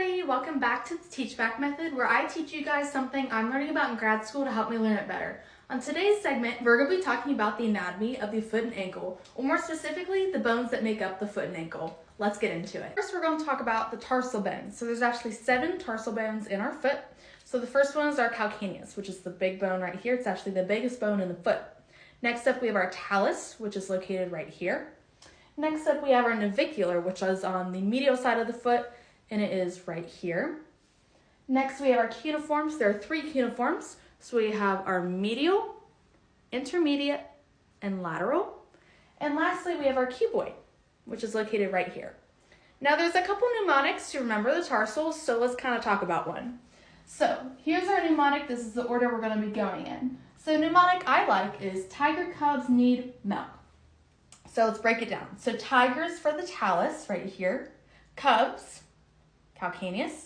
everybody, welcome back to the Teach Back Method, where I teach you guys something I'm learning about in grad school to help me learn it better. On today's segment, we're going to be talking about the anatomy of the foot and ankle, or more specifically, the bones that make up the foot and ankle. Let's get into it. First, we're going to talk about the tarsal bones. So there's actually 7 tarsal bones in our foot. So the first one is our calcaneus, which is the big bone right here. It's actually the biggest bone in the foot. Next up, we have our talus, which is located right here. Next up, we have our navicular, which is on the medial side of the foot, and it is right here. Next, we have our cuneiforms. There are 3 cuneiforms. So we have our medial, intermediate, and lateral. And lastly, we have our cuboid, which is located right here. Now, there's a couple mnemonics to remember the tarsals, so let's kind of talk about one. So here's our mnemonic. This is the order we're going to be going in. So mnemonic I like is tiger cubs need milk. So let's break it down. So tigers for the talus right here, cubs, calcaneus,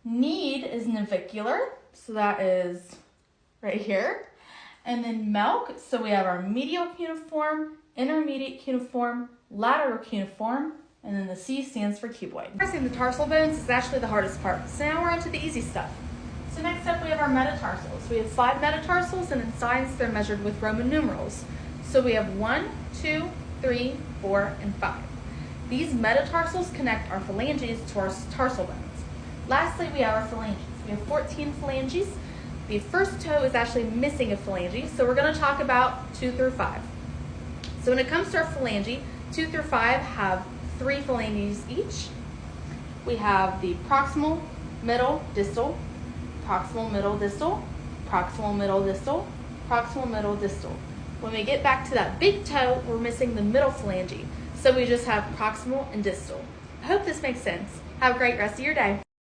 need is navicular, so that is right here, and then milk, so we have our medial cuneiform, intermediate cuneiform, lateral cuneiform, and then the C stands for cuboid. Parsing the tarsal bones is actually the hardest part, so now we're on to the easy stuff. So next up we have our metatarsals. We have 5 metatarsals, and in science they're measured with Roman numerals. So we have 1, 2, 3, 4, and 5. These metatarsals connect our phalanges to our tarsal bones. Lastly, we have our phalanges. We have 14 phalanges. The first toe is actually missing a phalange, so we're going to talk about 2 through 5. So when it comes to our phalange, 2 through 5 have 3 phalanges each. We have the proximal, middle, distal, proximal, middle, distal, proximal, middle, distal, proximal, middle, distal. When we get back to that big toe, we're missing the middle phalange. So we just have proximal and distal. I hope this makes sense. Have a great rest of your day.